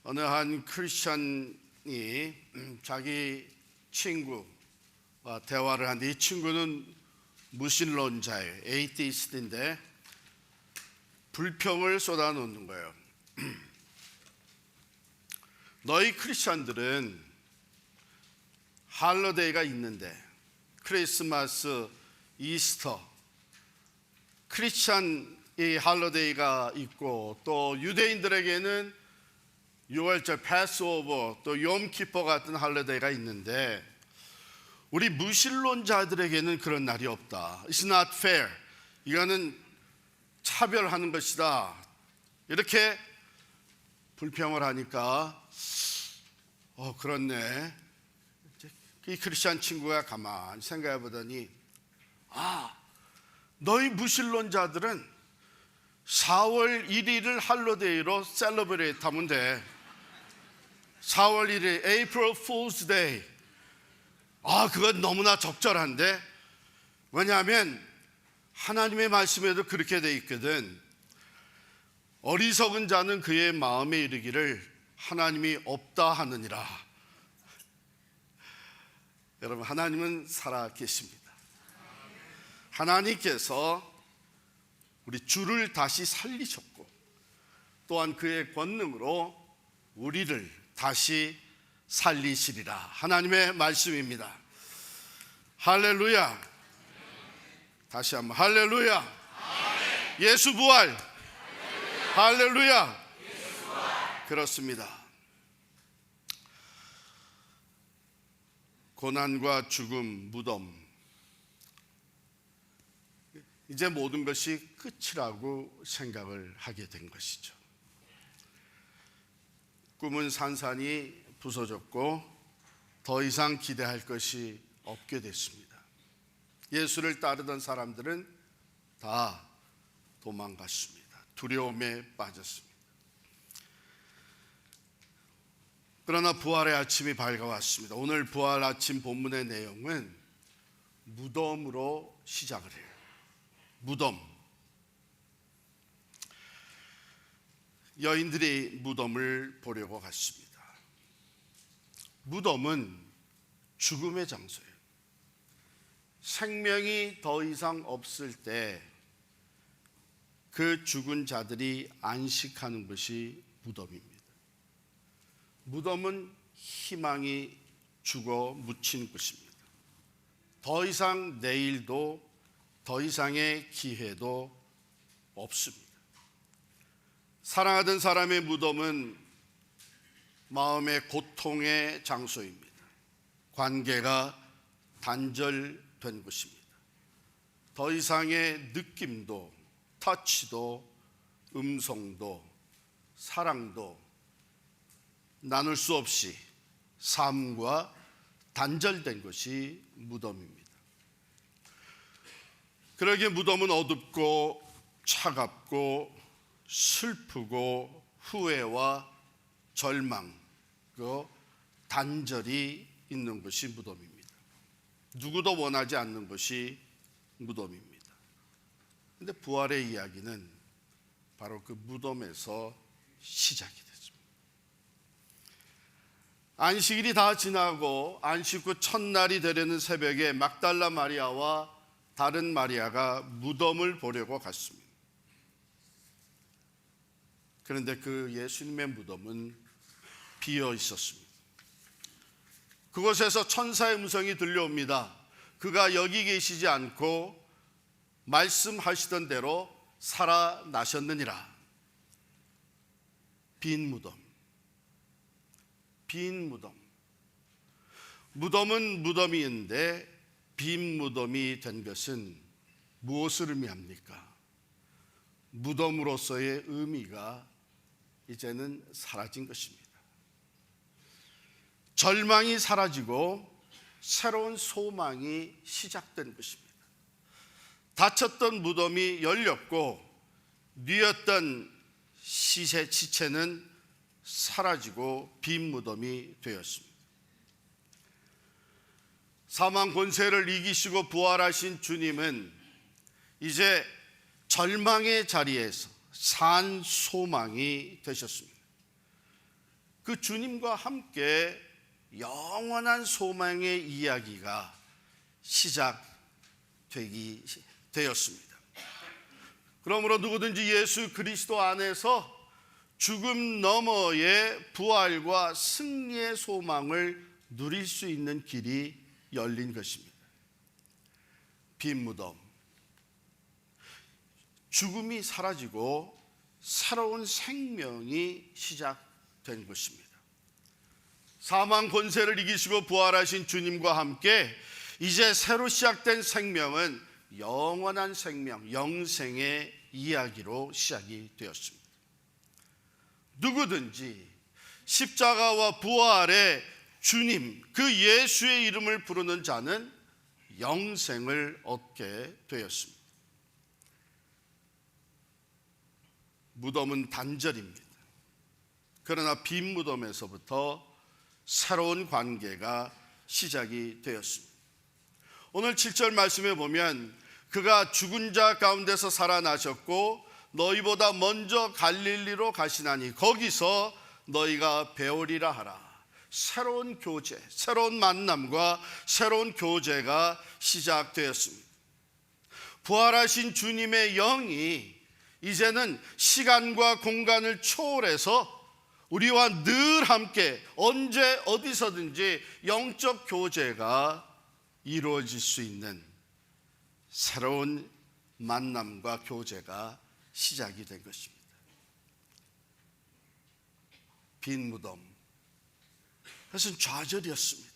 어느 한 크리스천이 자기 친구와 대화를 하는데, 이 친구는 무신론자예요. 에이티스트인데 불평을 쏟아놓는 거예요. 너희 크리스천들은 할러데이가 있는데, 크리스마스, 이스터, 크리스천이 할러데이가 있고, 또 유대인들에게는 6월절 패스오버, 또 욤키퍼 같은 할러데이가 있는데 우리 무신론자들에게는 그런 날이 없다. It's not fair. 이거는 차별하는 것이다. 이렇게 불평을 하니까 그렇네. 이 크리스찬 친구가 가만히 생각해 보더니, 너희 무신론자들은 4월 1일을 할러데이로 셀러브레이트 하면 돼. 4월 1일 April Fool's Day. 그건 너무나 적절한데, 왜냐하면 하나님의 말씀에도 그렇게 돼 있거든. 어리석은 자는 그의 마음에 이르기를 하나님이 없다 하느니라. 여러분, 하나님은 살아 계십니다. 하나님께서 우리 주를 다시 살리셨고, 또한 그의 권능으로 우리를 다시 살리시리라. 하나님의 말씀입니다. 할렐루야. 다시 한번 할렐루야. 예수 부활. 할렐루야. 그렇습니다. 고난과 죽음, 무덤, 이제 모든 것이 끝이라고 생각을 하게 된 것이죠. 꿈은 산산이 부서졌고 더 이상 기대할 것이 없게 됐습니다. 예수를 따르던 사람들은 다 도망갔습니다. 두려움에 빠졌습니다. 그러나 부활의 아침이 밝아왔습니다. 오늘 부활 아침 본문의 내용은 무덤으로 시작을 해요. 무덤. 여인들이 무덤을 보려고 갔습니다. 무덤은 죽음의 장소예요. 생명이 더 이상 없을 때 그 죽은 자들이 안식하는 것이 무덤입니다. 무덤은 희망이 죽어 묻힌 곳입니다. 더 이상 내일도, 더 이상의 기회도 없습니다. 사랑하던 사람의 무덤은 마음의 고통의 장소입니다. 관계가 단절된 곳입니다. 더 이상의 느낌도, 터치도, 음성도, 사랑도 나눌 수 없이 삶과 단절된 것이 무덤입니다. 그러기에 무덤은 어둡고 차갑고 슬프고 후회와 절망, 그 단절이 있는 것이 무덤입니다. 누구도 원하지 않는 것이 무덤입니다. 그런데 부활의 이야기는 바로 그 무덤에서 시작이 됐습니다. 안식일이 다 지나고 안식 후 첫날이 되려는 새벽에 막달라 마리아와 다른 마리아가 무덤을 보려고 갔습니다. 그런데 그 예수님의 무덤은 비어 있었습니다. 그곳에서 천사의 음성이 들려옵니다. 그가 여기 계시지 않고 말씀하시던 대로 살아나셨느니라. 빈 무덤. 빈 무덤. 무덤은 무덤이인데 빈 무덤이 된 것은 무엇을 의미합니까? 무덤으로서의 의미가 이제는 사라진 것입니다. 절망이 사라지고 새로운 소망이 시작된 것입니다. 닫혔던 무덤이 열렸고 뉘었던 시체는 사라지고 빈 무덤이 되었습니다. 사망 권세를 이기시고 부활하신 주님은 이제 절망의 자리에서 산 소망이 되셨습니다. 그 주님과 함께 영원한 소망의 이야기가 시작되기 되었습니다. 그러므로 누구든지 예수 그리스도 안에서 죽음 너머의 부활과 승리의 소망을 누릴 수 있는 길이 열린 것입니다. 빈 무덤, 죽음이 사라지고 새로운 생명이 시작된 것입니다. 사망 권세를 이기시고 부활하신 주님과 함께 이제 새로 시작된 생명은 영원한 생명, 영생의 이야기로 시작이 되었습니다. 누구든지 십자가와 부활의 주님, 그 예수의 이름을 부르는 자는 영생을 얻게 되었습니다. 무덤은 단절입니다. 그러나 빈 무덤에서부터 새로운 관계가 시작이 되었습니다. 오늘 7절 말씀에 보면 그가 죽은 자 가운데서 살아나셨고 너희보다 먼저 갈릴리로 가시나니 거기서 너희가 배우리라 하라. 새로운 교제, 새로운 만남과 새로운 교제가 시작되었습니다. 부활하신 주님의 영이 이제는 시간과 공간을 초월해서 우리와 늘 함께 언제 어디서든지 영적 교제가 이루어질 수 있는 새로운 만남과 교제가 시작이 된 것입니다. 빈 무덤, 그것은 좌절이었습니다.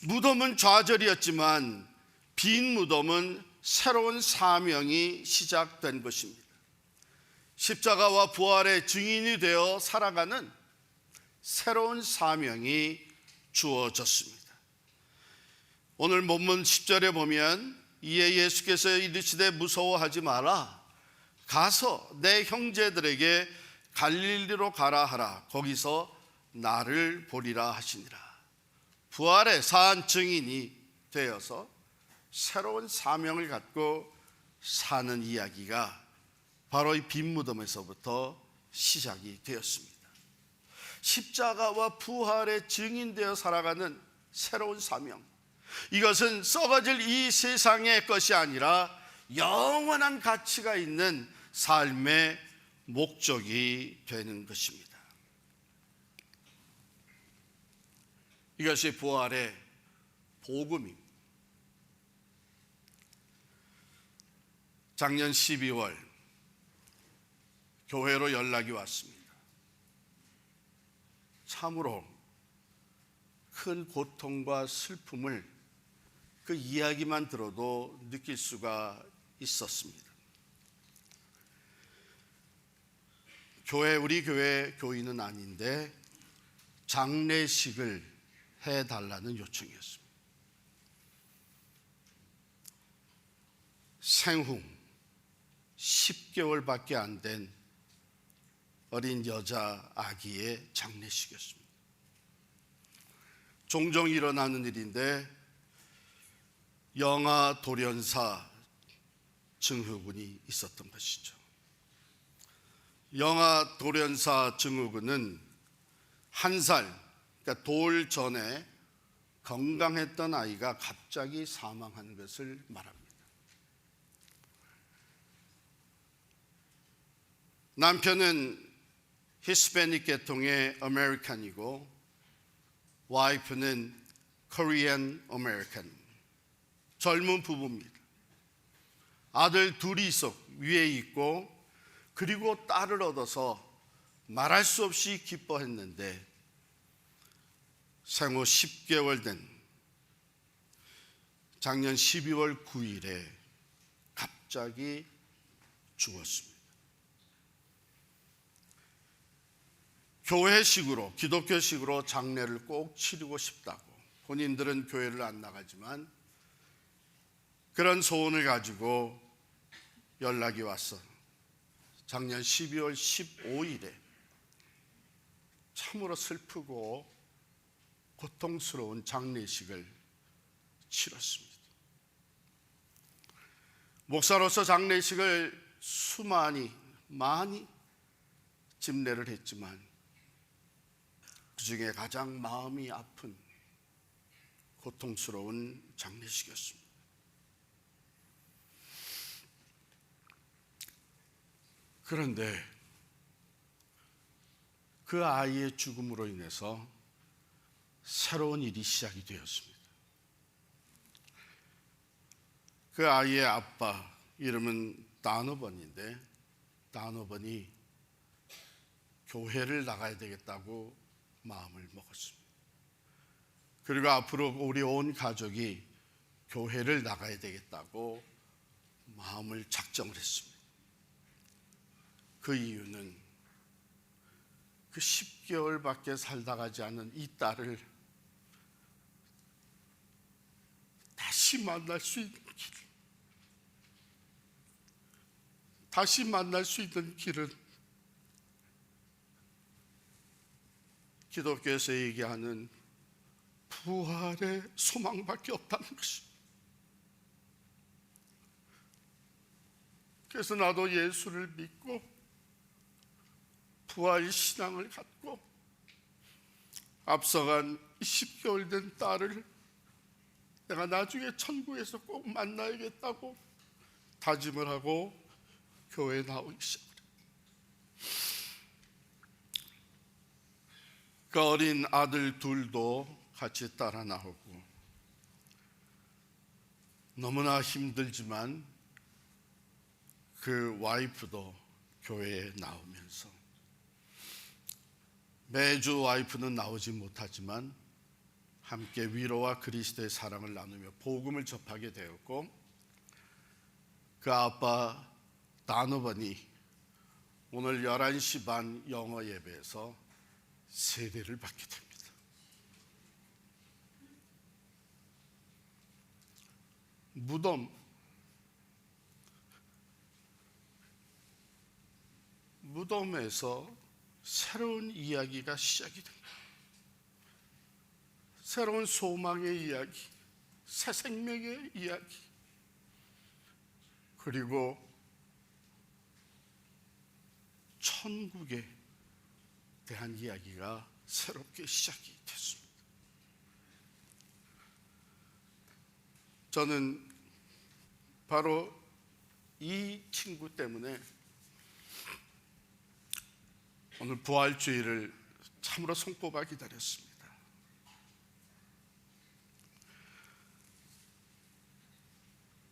무덤은 좌절이었지만 빈 무덤은 새로운 사명이 시작된 것입니다. 십자가와 부활의 증인이 되어 살아가는 새로운 사명이 주어졌습니다. 오늘 본문 10절에 보면 이에 예수께서 이르시되 무서워하지 마라. 가서 내 형제들에게 갈릴리로 가라 하라. 거기서 나를 보리라 하시니라. 부활의 산 증인이 되어서 새로운 사명을 갖고 사는 이야기가 바로 이 빈 무덤에서부터 시작이 되었습니다. 십자가와 부활의 증인되어 살아가는 새로운 사명, 이것은 썩어질 이 세상의 것이 아니라 영원한 가치가 있는 삶의 목적이 되는 것입니다. 이것이 부활의 복음입니다. 작년 12월 교회로 연락이 왔습니다. 참으로 큰 고통과 슬픔을 그 이야기만 들어도 느낄 수가 있었습니다. 우리 교회 교인은 아닌데 장례식을 해달라는 요청이었습니다. 생후 10개월밖에 안 된 어린 여자 아기의 장례식이었습니다. 종종 일어나는 일인데 영아 돌연사 증후군이 있었던 것이죠. 영아 돌연사 증후군은 1살, 그러니까 돌 전에 건강했던 아이가 갑자기 사망하는 것을 말합니다. 남편은 히스패닉 계통의 아메리칸이고 와이프는 코리안 아메리칸, 젊은 부부입니다. 아들 둘이 위에 있고 그리고 딸을 얻어서 말할 수 없이 기뻐했는데 생후 10개월 된 작년 12월 9일에 갑자기 죽었습니다. 교회식으로, 기독교식으로 장례를 꼭 치르고 싶다고 본인들은 교회를 안 나가지만 그런 소원을 가지고 연락이 왔어. 작년 12월 15일에 참으로 슬프고 고통스러운 장례식을 치렀습니다. 목사로서 장례식을 많이 집례를 했지만 그 중에 가장 마음이 아픈 고통스러운 장례식이었습니다. 그런데 그 아이의 죽음으로 인해서 새로운 일이 시작이 되었습니다. 그 아이의 아빠 이름은 다노번인데, 다노번이 교회를 나가야 되겠다고 마음을 먹었습니다. 그리고 앞으로 우리 온 가족이 교회를 나가야 되겠다고 마음을 작정을 했습니다. 그 이유는 그 10개월밖에 살다 가지 않은 이 딸을 다시 만날 수 있는 길, 다시 만날 수 있는 길은 기독교에서 얘기하는 부활의 소망밖에 없다는 것입니다. 그래서 나도 예수를 믿고 부활 신앙을 갖고 앞서간 10개월 된 딸을 내가 나중에 천국에서 꼭 만나야겠다고 다짐을 하고 교회에 나오기 시작합니다. 그 어린 아들 둘도 같이 따라 나오고, 너무나 힘들지만 그 와이프도 교회에 나오면서, 매주 와이프는 나오지 못하지만 함께 위로와 그리스도의 사랑을 나누며 복음을 접하게 되었고, 그 아빠 다노번이 오늘 11시 반 영어 예배에서 세례를 받게 됩니다. 무덤에서 새로운 이야기가 시작이 됩니다. 새로운 소망의 이야기, 새 생명의 이야기, 그리고 천국에 대한 이야기가 새롭게 시작이 됐습니다. 저는 바로 이 친구 때문에 오늘 부활주의를 참으로 손꼽아 기다렸습니다.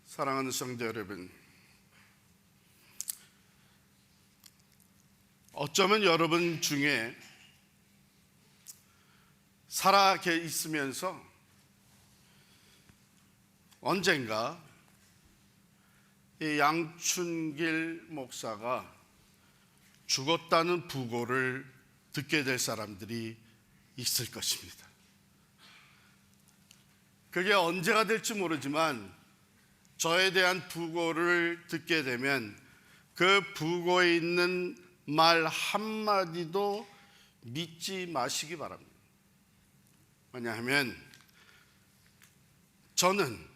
사랑하는 성도 여러분, 어쩌면 여러분 중에 살아 있으면서 언젠가 이 양춘길 목사가 죽었다는 부고를 듣게 될 사람들이 있을 것입니다. 그게 언제가 될지 모르지만 저에 대한 부고를 듣게 되면 그 부고에 있는 말 한마디도 믿지 마시기 바랍니다. 왜냐하면 저는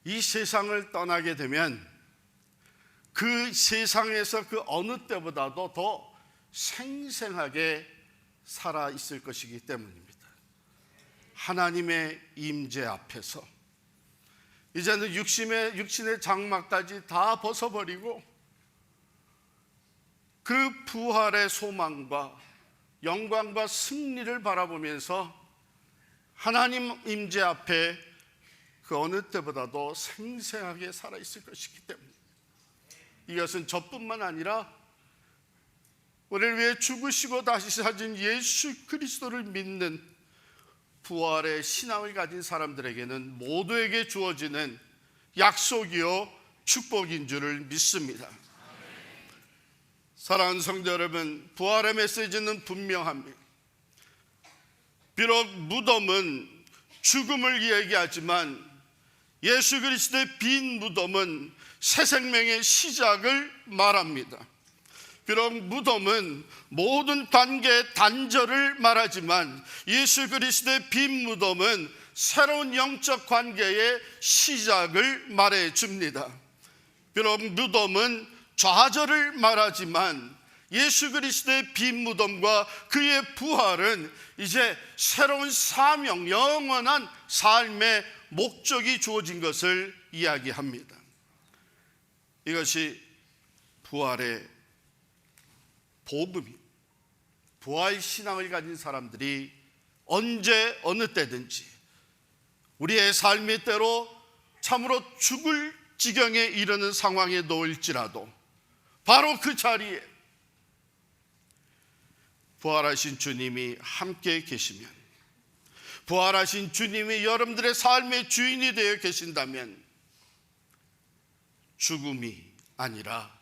이 세상을 떠나게 되면 그 세상에서 그 어느 때보다도 더 생생하게 살아 있을 것이기 때문입니다. 하나님의 임재 앞에서 이제는 육신의 장막까지 다 벗어버리고 그 부활의 소망과 영광과 승리를 바라보면서 하나님 임재 앞에 그 어느 때보다도 생생하게 살아있을 것이기 때문에, 이것은 저뿐만 아니라 우리를 위해 죽으시고 다시 사신 예수 그리스도를 믿는 부활의 신앙을 가진 사람들에게는 모두에게 주어지는 약속이요 축복인 줄을 믿습니다. 사랑하는 성도 여러분, 부활의 메시지는 분명합니다. 비록 무덤은 죽음을 얘기하지만 예수 그리스도의 빈 무덤은 새 생명의 시작을 말합니다. 비록 무덤은 모든 관계의 단절을 말하지만 예수 그리스도의 빈 무덤은 새로운 영적 관계의 시작을 말해줍니다. 비록 무덤은 좌절을 말하지만 예수 그리스도의 빈 무덤과 그의 부활은 이제 새로운 사명, 영원한 삶의 목적이 주어진 것을 이야기합니다. 이것이 부활의 복음이, 부활 신앙을 가진 사람들이 언제 어느 때든지 우리의 삶의 때로 참으로 죽을 지경에 이르는 상황에 놓일지라도 바로 그 자리에 부활하신 주님이 함께 계시면, 부활하신 주님이 여러분들의 삶의 주인이 되어 계신다면 죽음이 아니라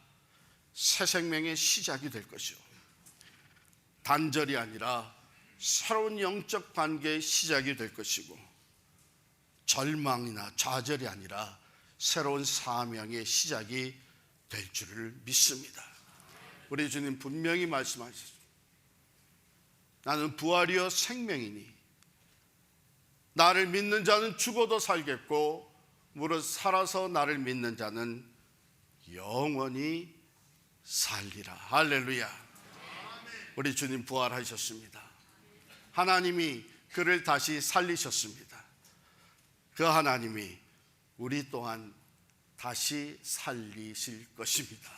새 생명의 시작이 될 것이요, 단절이 아니라 새로운 영적 관계의 시작이 될 것이고, 절망이나 좌절이 아니라 새로운 사명의 시작이 될 줄을 믿습니다. 우리 주님 분명히 말씀하셨습니다. 나는 부활이요 생명이니 나를 믿는 자는 죽어도 살겠고 무릇 살아서 나를 믿는 자는 영원히 살리라. 할렐루야. 우리 주님 부활하셨습니다. 하나님이 그를 다시 살리셨습니다. 그 하나님이 우리 또한 다시 살리실 것입니다.